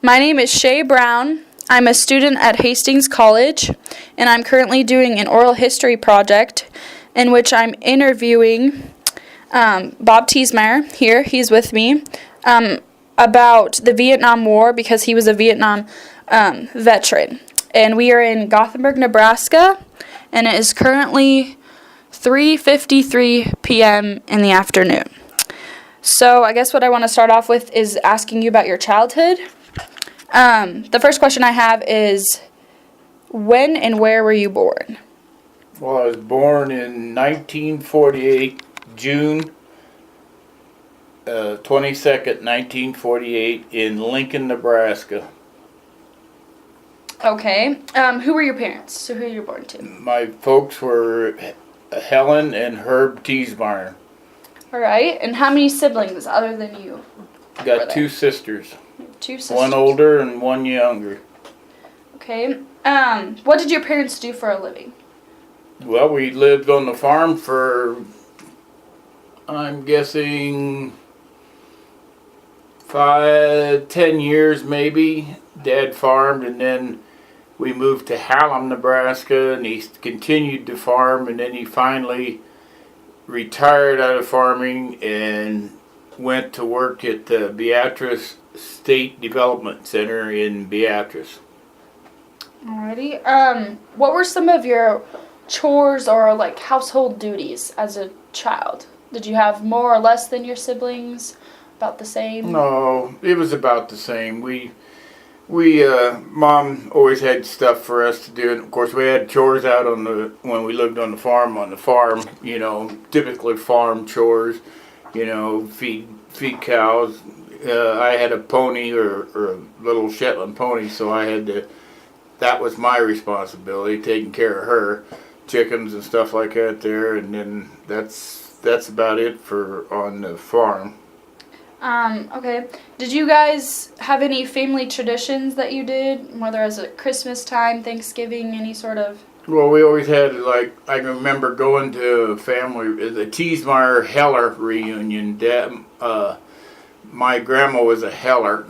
My name is Shay Brown. I'm a student at Hastings College, and I'm currently doing an oral history project in which I'm interviewing Bob Theasmeyer, here, he's with me, about the Vietnam War because he was a Vietnam veteran. And we are in Gothenburg, Nebraska, and it is currently 3:53 p.m. in the afternoon. So I guess what I want to start off with is asking you about your childhood. The first question I have is, when and where were you born? Well, I was born in 1948, June 22nd, 1948, in Lincoln, Nebraska. Okay. Who were your parents? So who you were born to? My folks were Helen and Herb Theasmeyer. All right. And how many siblings other than you? Got two sisters. Two sisters. One older and one younger. Okay. What did your parents do for a living? Well, we lived on the farm for, I'm guessing, 10 years maybe. Dad farmed, and then we moved to Hallam, Nebraska, and he continued to farm, and then he finally retired out of farming and went to work at the Beatrice State Development Center in Beatrice. Alrighty. What were some of your chores or like household duties as a child? Did you have more or less than your siblings? About the same? No, it was about the same. We Mom always had stuff for us to do, and of course we had chores out when we lived on the farm, you know, typically farm chores, you know, feed cows. I had a pony or a little Shetland pony, so that was my responsibility, taking care of her, chickens and stuff like that there, and then that's about it for on the farm. Okay. Did you guys have any family traditions that you did, whether as a Christmas time, Thanksgiving, any sort of? Well, we always had, like, I can remember going to the Theasmeyer Heller reunion. My grandma was a Heller,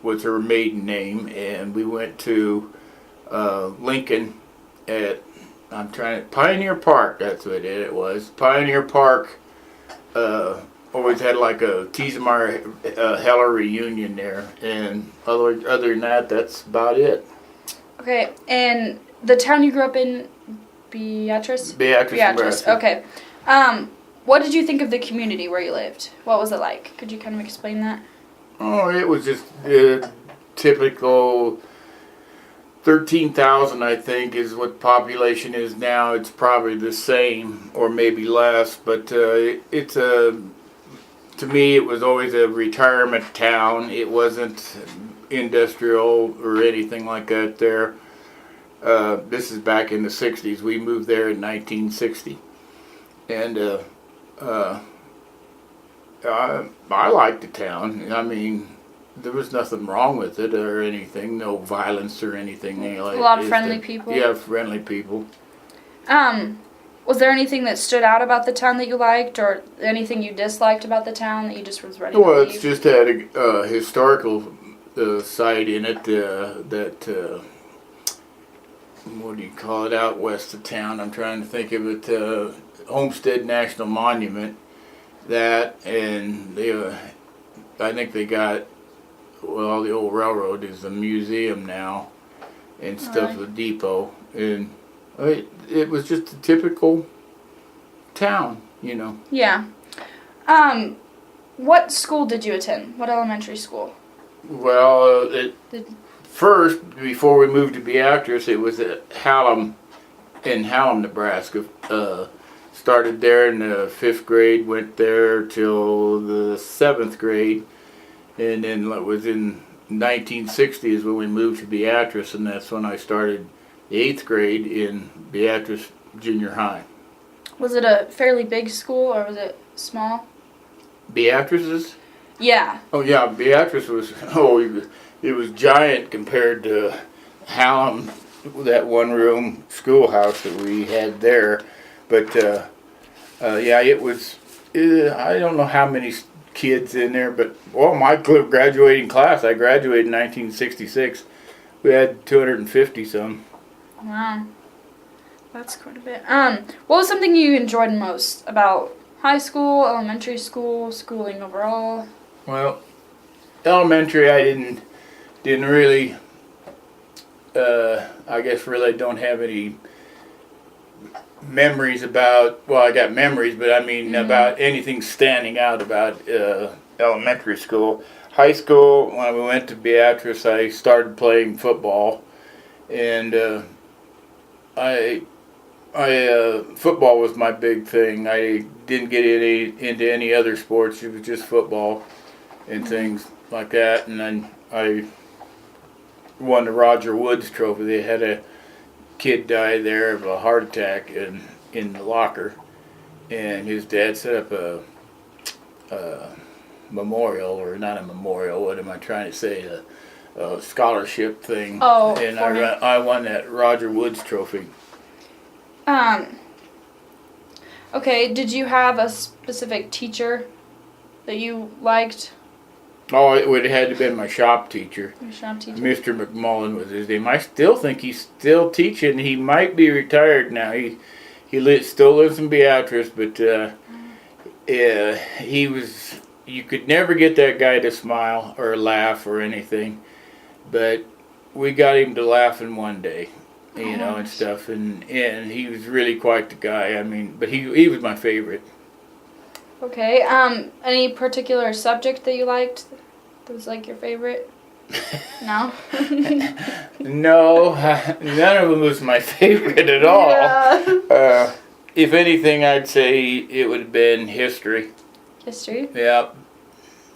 was her maiden name, and we went to Lincoln at, Pioneer Park, that's what it was. Pioneer Park, always had like a Theasmeyer Heller reunion there, and other than that, that's about it. Okay, and the town you grew up in, Beatrice, Nebraska. Okay. What did you think of the community where you lived? What was it like? Could you kind of explain that? Oh, it was just typical. 13,000, I think, is what population is now. It's probably the same or maybe less, but to me, it was always a retirement town. It wasn't industrial or anything like that there. This is back in the 60s. We moved there in 1960. And I liked the town. I mean, there was nothing wrong with it or anything. No violence or anything. A lot of friendly people? Yeah, friendly people. Was there anything that stood out about the town that you liked, or anything you disliked about the town that you just was ready to leave? Well, it's just had a historical site in it that, what do you call it, out west of town? I'm trying to think of it, Homestead National Monument. That, and I think they got, well, the old railroad is a museum now and stuff, a depot, and it was just a typical town, you know. Yeah. What school did you attend? What elementary school? Well, first, before we moved to Beatrice, it was at Hallam, in Hallam, Nebraska. Started there in the 5th grade, went there till the 7th grade, and then it was in 1960 is when we moved to Beatrice, and that's when I started the 8th grade in Beatrice Junior High. Was it a fairly big school, or was it small? Beatrice's? Yeah. Oh yeah, Beatrice was, it was giant compared to Hallam, that one-room schoolhouse that we had there. But yeah, it was, I don't know how many kids in there. But my graduating class, I graduated in 1966. We had 250 some. Wow, that's quite a bit. What was something you enjoyed most about high school, elementary school, schooling overall? Well, elementary, I didn't really. I guess really don't have any memories about. Well, I got memories, but I mean about anything standing out about elementary school. High school, when we went to Beatrice, I started playing football, and football was my big thing. I didn't get into any other sports. It was just football and things like that. And then I won the Roger Woods Trophy. They had a kid die there of a heart attack in the locker, and his dad set up a memorial, or not a memorial. What am I trying to say? A scholarship thing. Oh, and I won that Roger Woods Trophy. Okay, did you have a specific teacher that you liked? Oh, it would have had to have been my shop teacher. Your shop teacher? Mr. McMullen was his name. I still think he's still teaching. He might be retired now. He still lives in Beatrice, but he was. You could never get that guy to smile or laugh or anything, but we got him to laughing one day. And stuff, and he was really quite the guy. I mean, but he was my favorite. Okay. Any particular subject that you liked that was like your favorite? No. No, none of them was my favorite at all. Yeah. If anything, I'd say it would have been history. History? Yeah,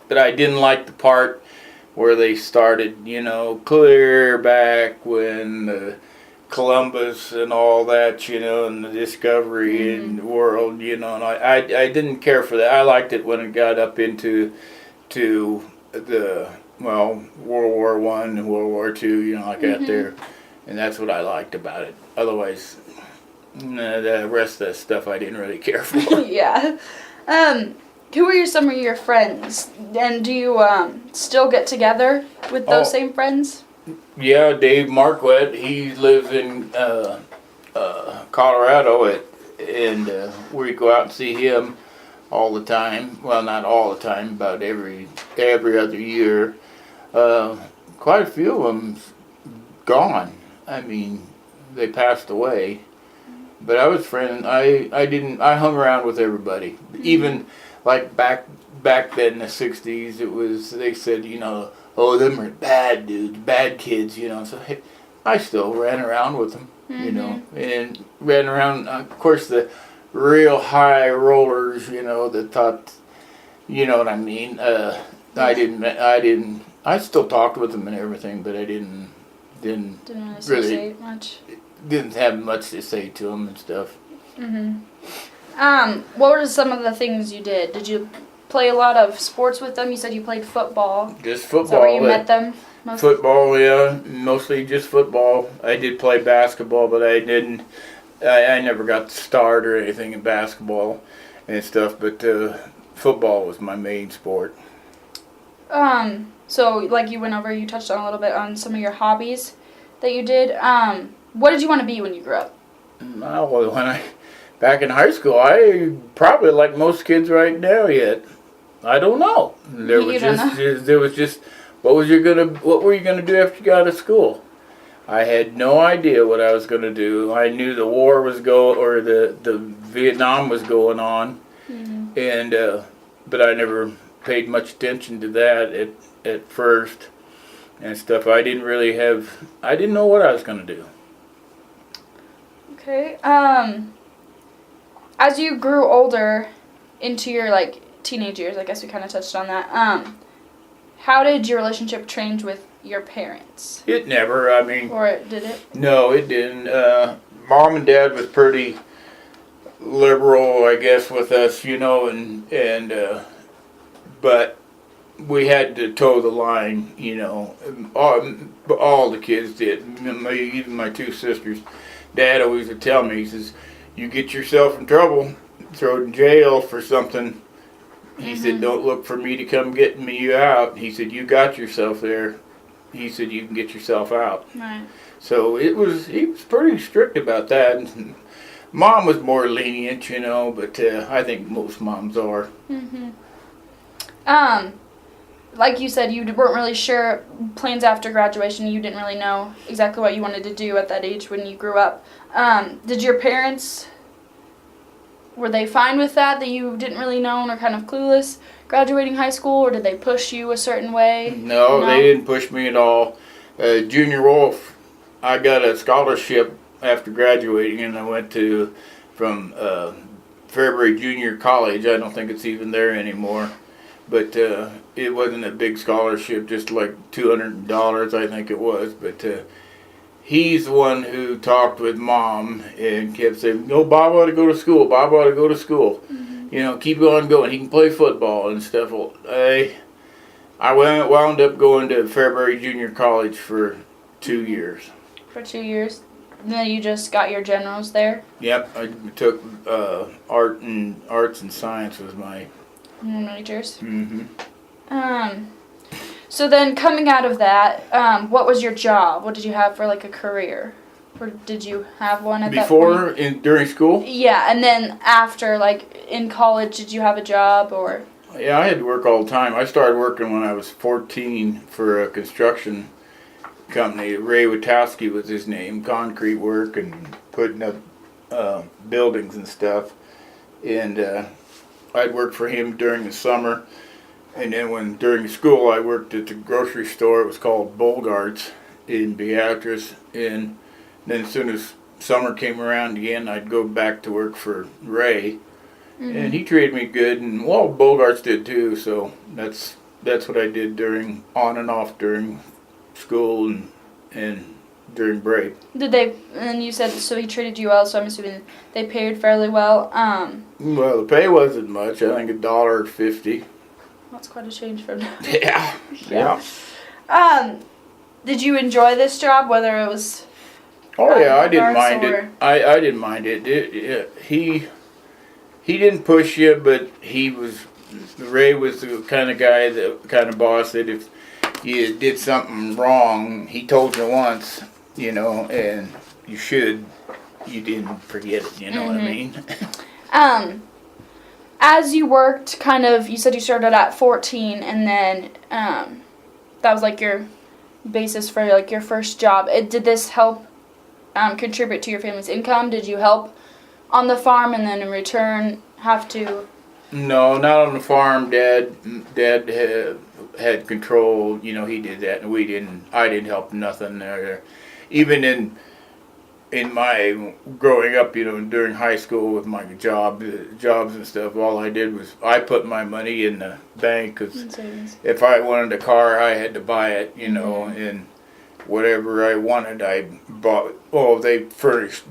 but I didn't like the part where they started, clear back when Columbus and all that, and the discovery in the world, and I didn't care for that. I liked it when it got up into the World War I and World War II, like that there, and that's what I liked about it. Otherwise, the rest of that stuff I didn't really care for. Yeah. Who are some of your friends, and do you still get together with those same friends? Yeah, Dave Marquette, he lives in Colorado, and we go out and see him all the time. Well, not all the time, about every other year. Quite a few of them gone. I mean, they passed away. But I was friends. I hung around with everybody. Even like back then in the 60s, they said, oh, them are bad dudes, bad kids, So hey, I still ran around with them, and ran around. Of course, the real high rollers, that thought, you know what I mean. I still talked with them and everything, but I didn't really much. Didn't have much to say to them and stuff. What were some of the things you did? Did you play a lot of sports with them? You said you played football. Just football. Is that where you met them? Mostly? Football, yeah. Mostly just football. I did play basketball, but I didn't. I never got to start or anything in basketball and stuff. But football was my main sport. So like you went over, you touched on a little bit on some of your hobbies that you did. What did you want to be when you grew up? Well, back in high school, I probably like most kids right now yet. I don't know. There was just what were you gonna do after you got out of school? I had no idea what I was gonna do. I knew the war was the Vietnam was going on, and but I never paid much attention to that at first and stuff. I didn't know what I was gonna do. Okay. As you grew older into your teenage years, I guess we kind of touched on that. How did your relationship change with your parents? It never. I mean. Or did it? No, it didn't. Mom and Dad was pretty liberal, I guess, with us, but we had to toe the line, All the kids did. Even my two sisters. Dad always would tell me, he says, you get yourself in trouble, throw in jail for something, He said, don't look for me to come get you out. He said, you got yourself there. He said, you can get yourself out. Right. So he was pretty strict about that. And Mom was more lenient, you know, but I think most moms are. Like you said, you weren't really sure plans after graduation. You didn't really know exactly what you wanted to do at that age when you grew up. Did your parents, were they fine with that you didn't really know and are kind of clueless graduating high school, or did they push you a certain way? No, they didn't push me at all. Junior Wolf, I got a scholarship after graduating, and I went from Fairbury Junior College. I don't think it's even there anymore. But it wasn't a big scholarship, just like $200, I think it was. But he's the one who talked with Mom and kept saying, no, Bob ought to go to school. Bob ought to go to school. You know, keep on going. He can play football and stuff. I wound up going to Fairbury Junior College for 2 years. For 2 years? And then you just got your generals there? Yep, I took arts and science was my majors. So then coming out of that, what was your job? What did you have for like a career? Or did you have one at that point? During school? Yeah, and then after, like in college, did you have a job or? Yeah, I had to work all the time. I started working when I was 14 for a construction company. Ray Witowski was his name, concrete work and putting up buildings and stuff. And I'd work for him during the summer, and then during school I worked at the grocery store. It was called Bolgart's in Beatrice, and then as soon as summer came around again, I'd go back to work for Ray, and he treated me good, and well, Bolgart's did too. So that's what I did on and off during school and during break. Did they? And you said so he treated you well. So I'm assuming they paid fairly well. Well, the pay wasn't much. I think $1.50. That's quite a change from now. Yeah. Did you enjoy this job? Whether it was? Oh yeah, I didn't mind it. I didn't mind it. He didn't push you, but Ray was the kind of guy, the kind of boss that if you did something wrong, he told you once, you know, and you didn't forget it, you know what I mean? As you worked, you said you started at 14, and then that was like your basis for like your first job. Did this help contribute to your family's income? Did you help on the farm, and then in return have to? No, not on the farm. Dad had control. You know, he did that, and we didn't. I didn't help nothing there. Even in my growing up, you know, during high school with my jobs and stuff, all I did was I put my money in the bank, because if I wanted a car, I had to buy it, you know, and whatever I wanted, I bought. Oh, they furnished,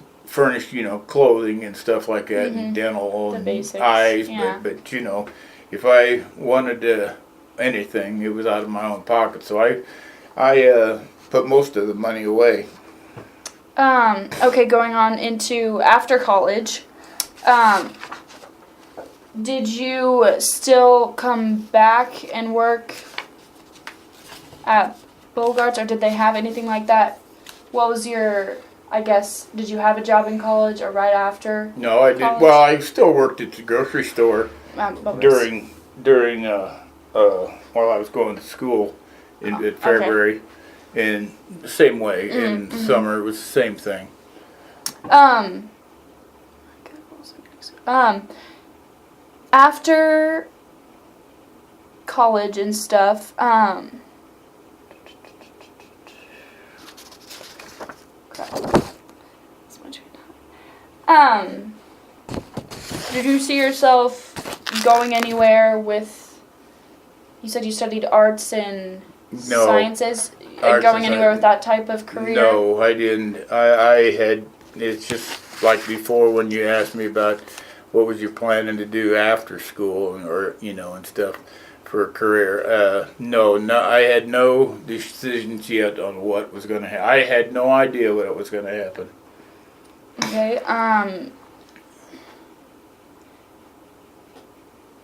you know, clothing and stuff like that, and dental and eyes, but you know, if I wanted anything, it was out of my own pocket. So I put most of the money away. Okay, going on into after college, did you still come back and work at Bogart's, or did they have anything like that? What was your, I guess, did you have a job in college or right after? No, I didn't. Well, I still worked at the grocery store during while I was going to school at Fairbury. Okay. And the same way, in summer it was the same thing. After college and stuff, did you see yourself going anywhere with, you said you studied arts and sciences? Going anywhere with that type of career? No, I didn't. I had, it's just like before when you asked me about what was you planning to do after school, or, you know, and stuff for a career. No, I had no decisions yet on what was going to happen. I had no idea what was going to happen. Okay,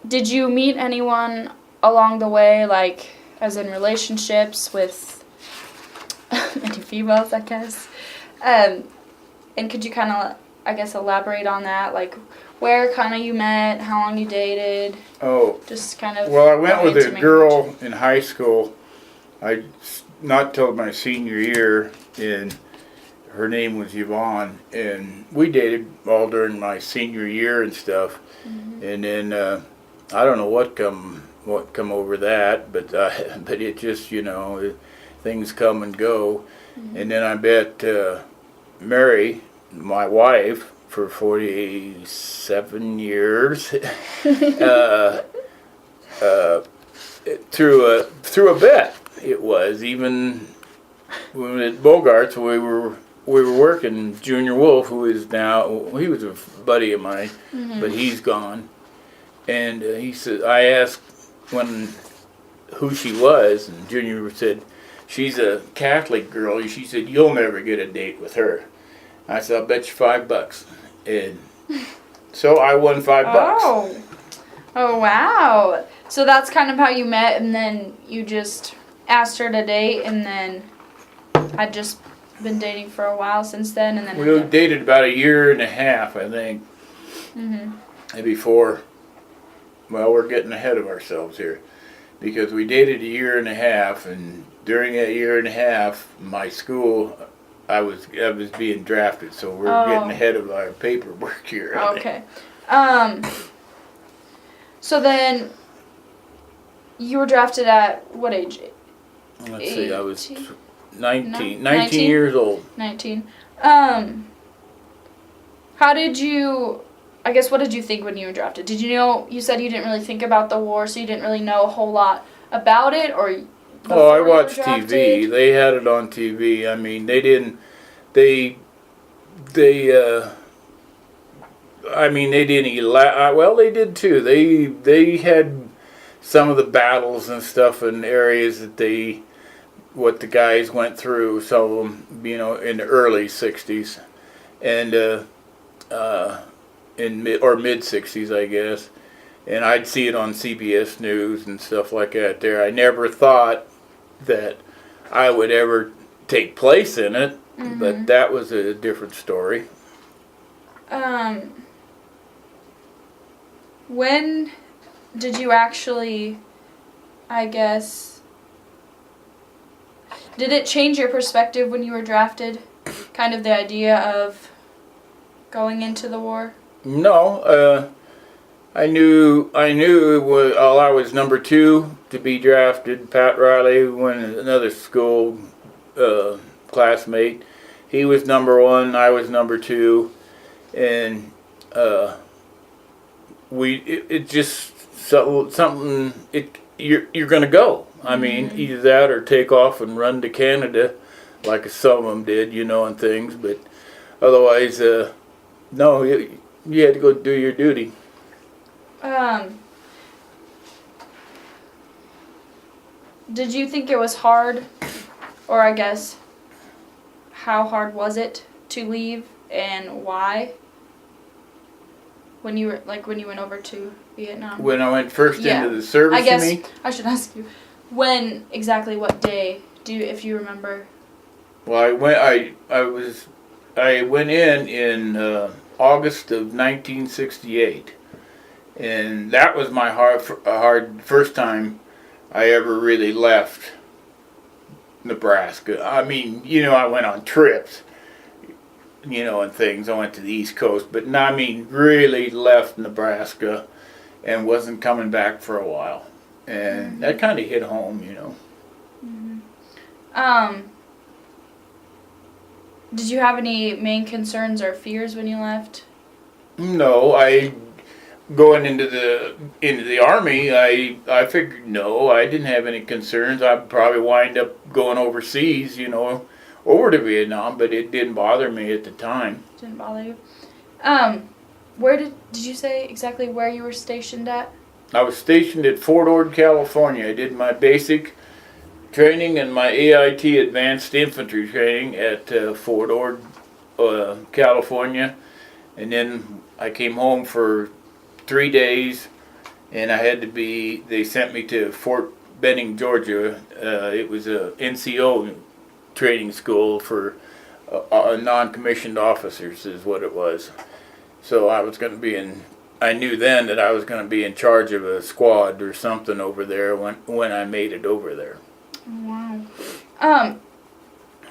did you meet anyone along the way, like, as in relationships with any females, I guess? And could you kind of, I guess, elaborate on that? Like, where kind of you met, how long you dated? Oh, just kind of. well, I went with a marriage. girl in high school. Not till my senior year, and her name was Yvonne, and we dated all during my senior year and stuff. Mm-hmm. And then I don't know what come over that, but but it just, things come and go. Mm-hmm. And then I met Mary, my wife, for 47 years through a bet. It was even when at Bogart's we were working. Junior Wolf, who is now, he was a buddy of mine, Mm-hmm. but he's gone. And he said, I asked who she was, and Junior said, she's a Catholic girl. She said, you'll never get a date with her. I said, I'll bet you $5. And so I won $5. Oh, wow. So that's kind of how you met, and then you just asked her to date, and then I'd just been dating for a while since then, and then We dated about a year and a half, I think. Mm-hmm. And before, well, we're getting ahead of ourselves here, because we dated a year and a half, and during that year and a half, my school, I was being drafted, so we're getting ahead of our paperwork here. Okay. So then, you were drafted at what age? Let's see, I was 18? 19 19? years old. 19. How did you, I guess, what did you think when you were drafted? Did you know, you said you didn't really think about the war, so you didn't really know a whole lot about it, or? Oh, I watched TV. They had it on TV. I mean, they didn't well, they did too. They had some of the battles and stuff in areas that what the guys went through, some of them, in the early 60s, and in mid 60s, I guess. And I'd see it on CBS News and stuff like that there. I never thought that I would ever take place in it, Mm-hmm. but that was a different story. When did you actually, I guess, did it change your perspective when you were drafted? Kind of the idea of going into the war? No, I knew it was, I was number 2 to be drafted. Pat Riley, another school classmate, he was number 1, I was number 2, and it just something. You're gonna go. I mean, either that or take off and run to Canada, like some of them did, and things. But otherwise, no, you had to go do your duty. Did you think it was hard, or I guess, how hard was it to leave, and why? When you went over to Vietnam? When I went first into the service, I guess you mean? I should ask you, what day, if you remember? Well, I went in August of 1968, and that was my hard first time I ever really left Nebraska. I mean, I went on trips, and things. I went to the East Coast, but really left Nebraska and wasn't coming back for a while. And that kind of hit home, Did you have any main concerns or fears when you left? No, going into the Army, I figured no, I didn't have any concerns. I'd probably wind up going overseas, over to Vietnam, but it didn't bother me at the time. Didn't bother you? Where did you say exactly where you were stationed at? I was stationed at Fort Ord, California. I did my basic training and my AIT advanced infantry training at Fort Ord, California, and then I came home for 3 days and I had to be. They sent me to Fort Benning, Georgia. It was a NCO training school for non-commissioned officers, is what it was. So I was going to be in. I knew then that I was going to be in charge of a squad or something over there when I made it over there. Wow.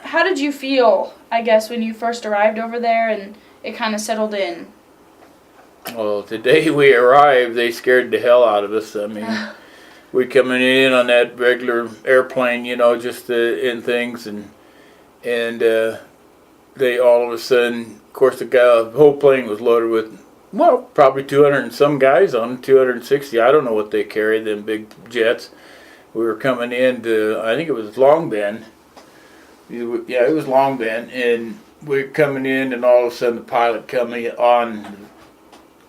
How did you feel, I guess, when you first arrived over there and it kind of settled in? Well, the day we arrived, they scared the hell out of us. I mean, we coming in on that regular airplane, just in things, and they all of a sudden, of course, the whole plane was loaded with, well, probably 200 and some guys on it, 260. I don't know what they carried, them big jets. We were coming into, I think it was Long Bend. Yeah, it was Long Bend, and we're coming in, and all of a sudden the pilot coming on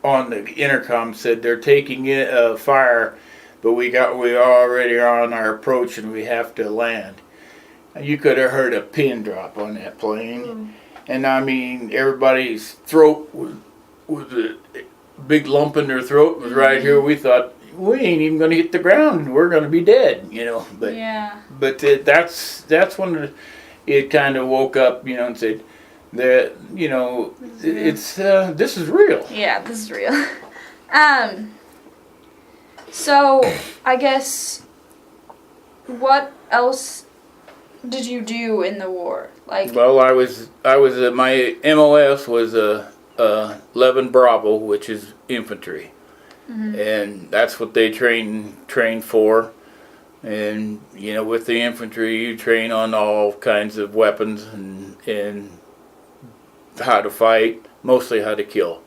the intercom said they're taking it fire, but we already are on our approach, and we have to land. You could have heard a pin drop on that plane, and I mean everybody's throat was a big lump in their throat was right here. We thought we ain't even going to hit the ground. We're going to be dead, But yeah. But that's when it kind of woke up, and said that it's this is real. Yeah, this is real. So I guess what else did you do in the war? Like, well, I was my MOS was 11 Bravo, which is infantry, and that's what they train for. And with the infantry, you train on all kinds of weapons and how to fight, mostly how to kill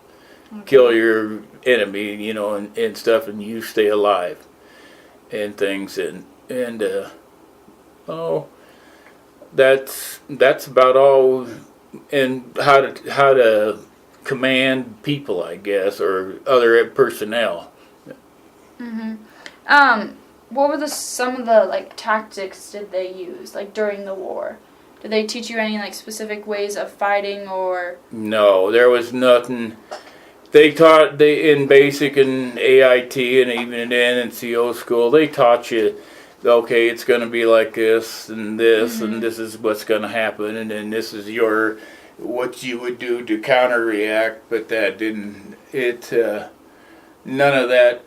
your enemy, and stuff, and you stay alive and things, and that's about all. And how to command people, I guess, or other personnel. What were some of the tactics did they use during the war? Did they teach you any specific ways of fighting or? No, there was nothing. They taught in basic and AIT and even in NCO school. They taught you, okay, it's going to be like this and this, and this is what's going to happen, and then this is what you would do to counter react. But that didn't. None of that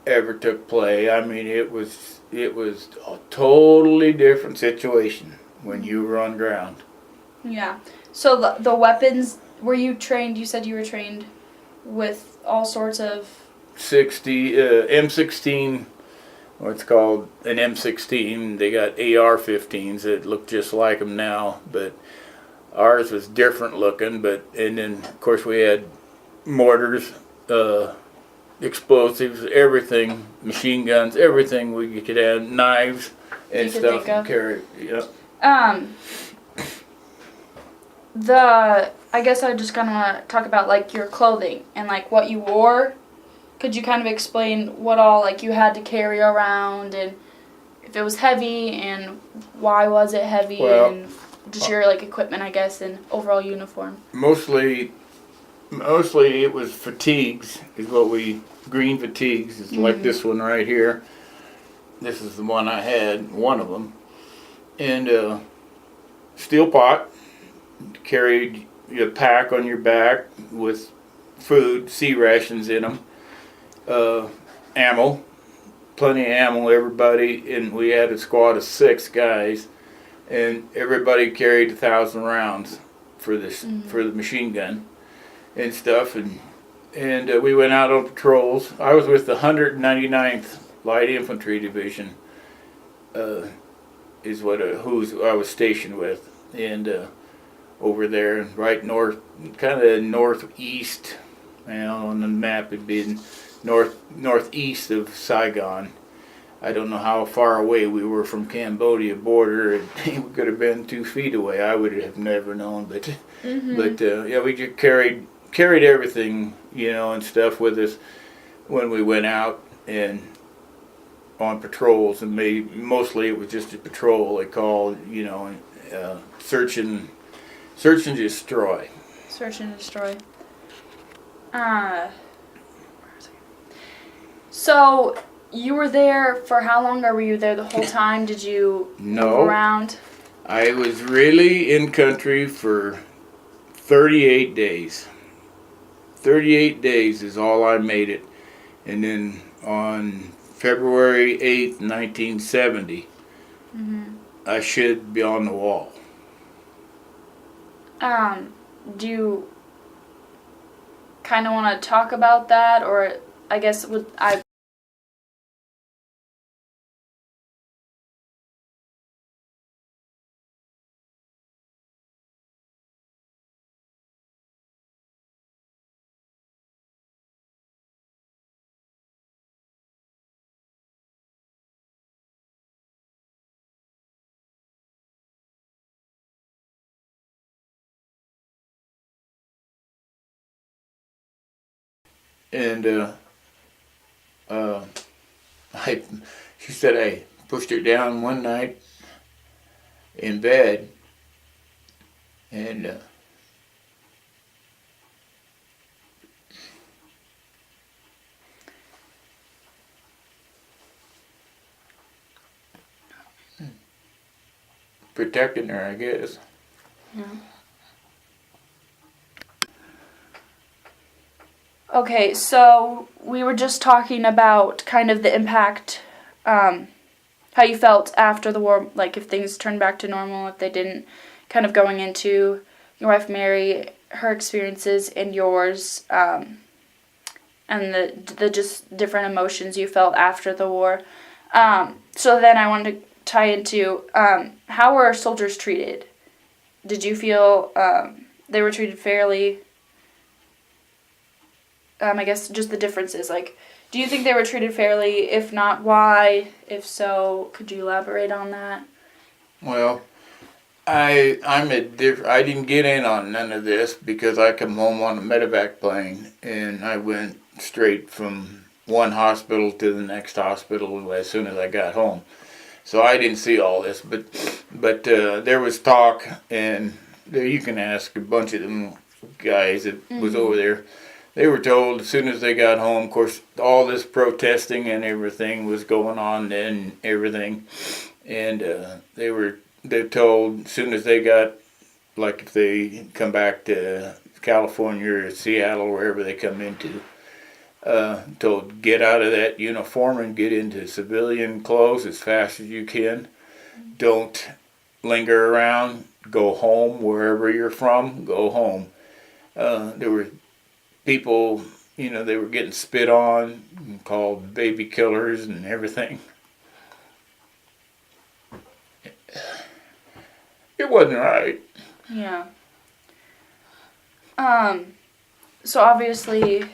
ever took play. I mean, it was a totally different situation when you were on ground. Yeah. So the weapons, were you trained? You said you were trained with all sorts of 60 M16. What's called an M16. They got AR-15s that look just like them now, but ours was different looking. And then of course we had mortars, explosives, everything, machine guns, everything we could have, knives and stuff and carry. I guess I just kind of want to talk about your clothing and what you wore. Could you kind of explain what all you had to carry around, and if it was heavy, and why was it heavy, and just your equipment, I guess, and overall uniform? Mostly it was fatigues, green fatigues, is like this one right here. This is the one I had, one of them. And steel pot, carried a pack on your back with food, sea rations in them, ammo, plenty of ammo, everybody, and we had a squad of 6 guys, and everybody carried 1,000 rounds for the machine gun and stuff, and we went out on patrols. I was with the 199th Light Infantry Division, is who I was stationed with, and over there, right north, kind of northeast. On the map it'd be northeast of Saigon. I don't know how far away we were from Cambodia border. We could have been 2 feet away. I would have never known, but yeah, we just carried everything, and stuff with us when we went out and on patrols, and mostly it was just a patrol. They called, search and destroy. Search and destroy. So, you were there for how long, or were you there the whole time? Did you No. move around? I was really in country for 38 days. 38 days is all I made it. And then on February 8th, 1970, I should be on the wall. Do you kind of want to talk about that, or I guess would I? And uh, I, she said I pushed her down one night in bed, and protecting her, I guess. Yeah. Okay, so we were just talking about kind of the impact, how you felt after the war, like if things turned back to normal, if they didn't, kind of going into your wife Mary, her experiences and yours, and the just different emotions you felt after the war. So then I wanted to tie into how were soldiers treated? Did you feel they were treated fairly? I guess just the differences. Like, do you think they were treated fairly? If not, why? If so, could you elaborate on that? Well, I didn't get in on none of this because I come home on a medevac plane and I went straight from one hospital to the next hospital as soon as I got home. So I didn't see all this, but there was talk, and there you can ask a bunch of them guys that was over there. They were told as soon as they got home, of course, all this protesting and everything was going on and everything. And they're told as soon as they got, like if they come back to California or Seattle, wherever they come into, told get out of that uniform and get into civilian clothes as fast as you can. Don't linger around. Go home wherever you're from. Go home. There were people, they were getting spit on and called baby killers and everything. It wasn't right. Yeah. So obviously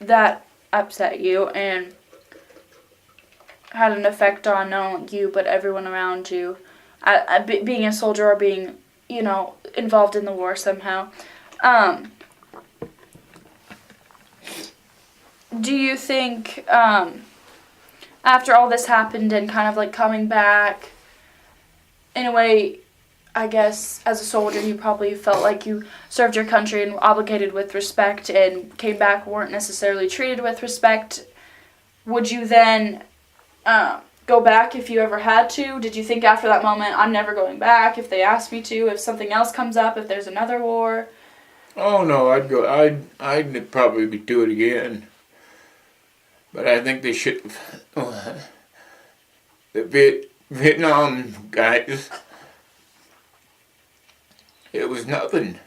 that upset you and had an effect on not only you but everyone around you. Being a soldier or being, involved in the war somehow. Do you think, after all this happened and kind of like coming back, in a way, I guess, as a soldier, you probably felt like you served your country and were obligated with respect and came back, weren't necessarily treated with respect. Would you then go back if you ever had to? Did you think after that moment, I'm never going back if they ask me to, if something else comes up, if there's another war? Oh no, I'd go. I'd probably do it again. But I think they should. The Vietnam guys. It was nothing.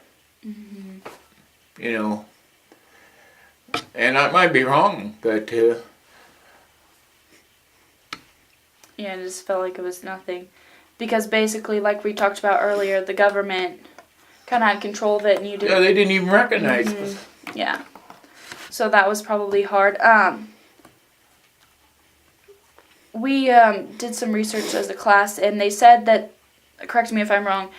And I might be wrong, but Yeah, it just felt like it was nothing. Because basically, like we talked about earlier, the government kind of had control of it and you didn't. yeah, they didn't even recognize us. Yeah. So that was probably hard. We did some research as a class, and they said that, correct me if I'm wrong,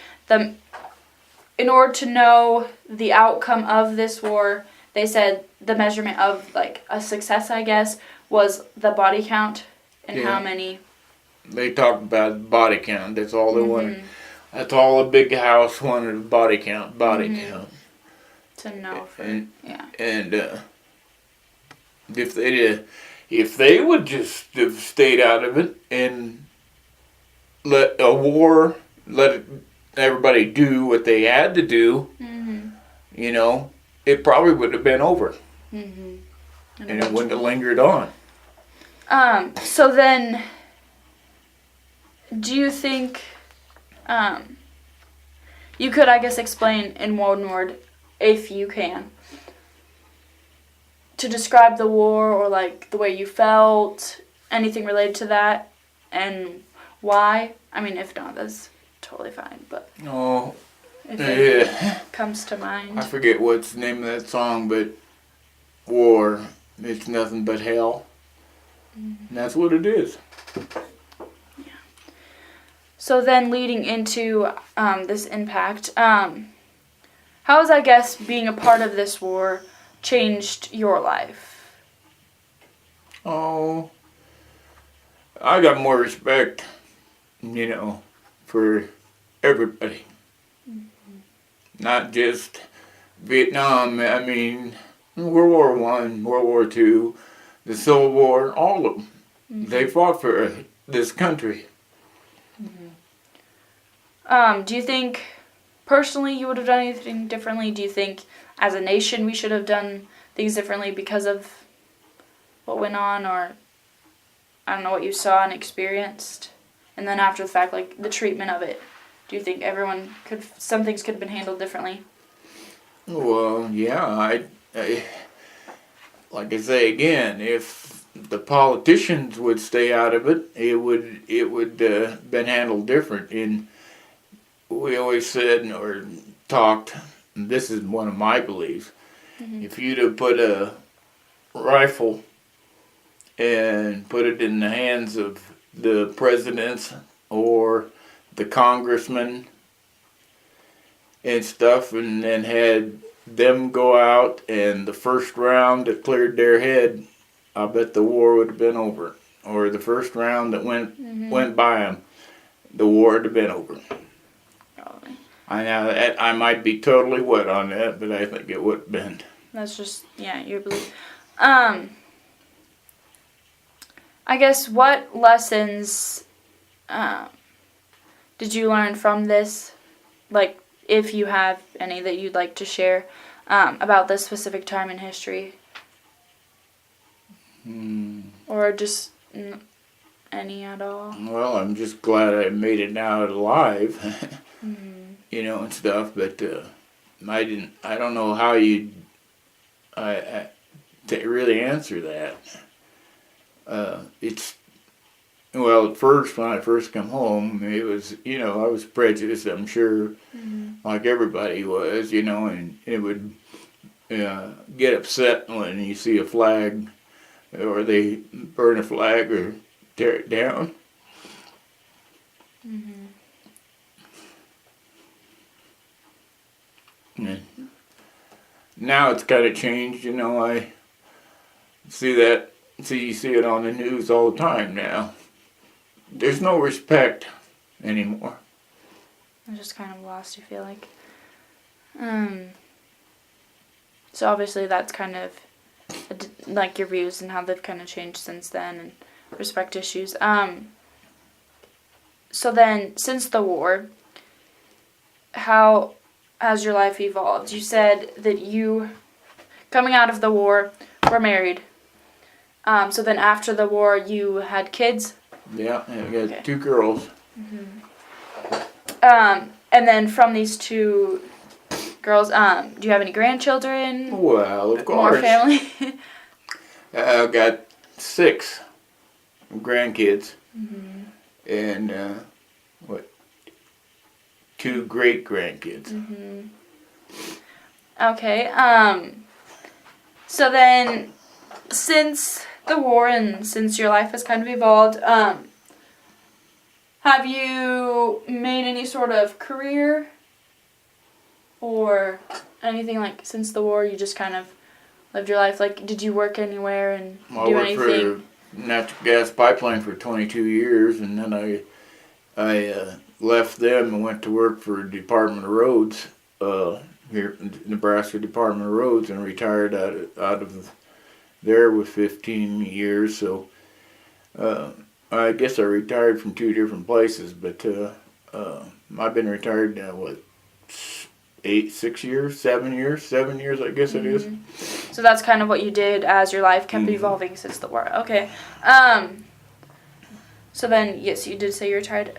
in order to know the outcome of this war, they said the measurement of, like, a success, I guess, was the body count and how many. They talked about body count. That's all they wanted. That's all a big house wanted, body count. Count. To know. And if they if they would just have stayed out of it and let a war, let everybody do what they had to do, you know, it probably would have been over. And it wouldn't have lingered on. So then, do you think, you could, I guess, explain in one word, if you can, to describe the war or like the way you felt, anything related to that, and why? I mean, if not, that's totally fine, but Oh, if it comes to mind. I forget what's the name of that song, but war, it's nothing but hell. And that's what it is. So then leading into this impact, how has, I guess, being a part of this war changed your life? Oh, I got more respect, you know, for everybody. Not just Vietnam, I mean, World War One, World War Two, the Civil War, all of them. They fought for this country. Do you think, personally, you would have done anything differently? Do you think, as a nation, we should have done things differently because of what went on, or, I don't know, what you saw and experienced? And then after the fact, like, the treatment of it. Do you think some things could have been handled differently? Well, yeah, I like I say again, if the politicians would stay out of it, it would been handled different. And we always said or talked, and this is one of my beliefs, if you'd have put a rifle and put it in the hands of the presidents or the congressmen and stuff, and then had them go out and the first round that cleared their head, I bet the war would have been over. Or the first round that went by them, the war would have been over. Probably. I know that I might be totally wet on that, but I think it would have been. That's just, yeah, your belief. I guess, what lessons did you learn from this? Like, if you have any that you'd like to share about this specific time in history? Or just any at all? Well, I'm just glad I made it out alive, you know, and stuff. But I don't know how you really answer that. Well, at first, when I first come home, it was, you know, I was prejudiced, I'm sure, like everybody was, you know, and it would get upset when you see a flag, or they burn a flag or tear it down. And now it's kind of changed, you know, I see you see it on the news all the time now. There's no respect anymore. I just kind of lost, you feel like. So obviously that's kind of like your views and how they've kind of changed since then, and respect issues. So then, since the war, how has your life evolved? You said that you, coming out of the war, were married. So then after the war, you had kids? Yeah, I got 2 girls. And then from these 2 girls, do you have any grandchildren? Well, of course. More family? I've got 6 grandkids. And, 2 great grandkids. Okay, so then, since the war and since your life has kind of evolved, have you made any sort of career or anything, like, since the war? You just kind of lived your life? Like, did you work anywhere and do anything? I worked for natural gas pipeline for 22 years, and then I left them and went to work for Department of Roads, here, Nebraska Department of Roads, and retired out of there was 15 years. So I guess I retired from 2 different places, but I've been retired now, what, 6 years, 7 years, 7 years, I guess it is. So that's kind of what you did as your life kept Mhm. evolving since the war. Okay. So then, yes, you did say you retired.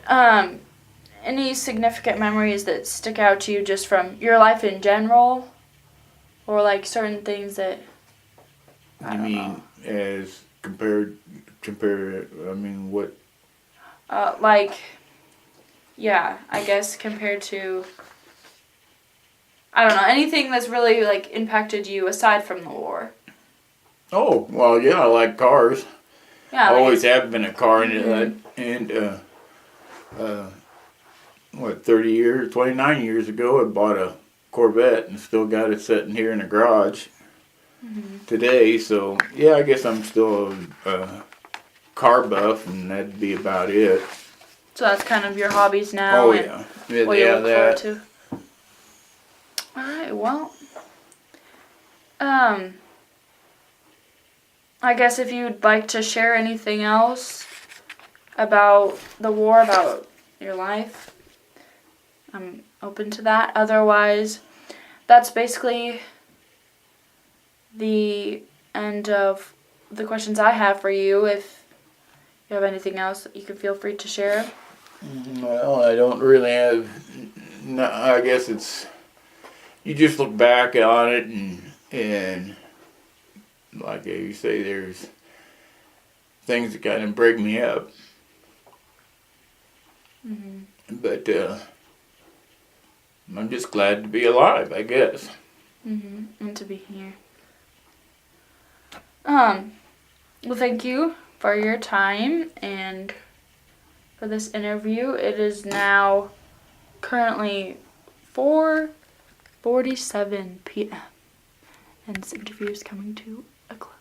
Any significant memories that stick out to you just from your life in general? Or like certain things that, I You don't mean know. as compared, I mean, what? Like, yeah, I guess compared to, I don't know, anything that's really like impacted you aside from the war. Oh, well, yeah, I like cars. Yeah, I like always have been a car nut, Mhm. and what, 30 years, 29 years ago, I bought a Corvette and still got it sitting here in the garage today. So yeah, I guess I'm still a car buff, and that'd be about it. So that's kind of your hobbies now Oh and yeah, what you yeah, look forward that. to. Alright, well, um, I guess if you'd like to share anything else about the war, about your life, I'm open to that. Otherwise, that's basically the end of the questions I have for you. If you have anything else, you can feel free to share. Well, I don't really have. No, I guess it's you just look back on it and like you say, there's things that kind of break me up. But I'm just glad to be alive, I guess. And to be here. Well, thank you for your time and for this interview. It is now currently 4:47 p.m. and this interview is coming to a close.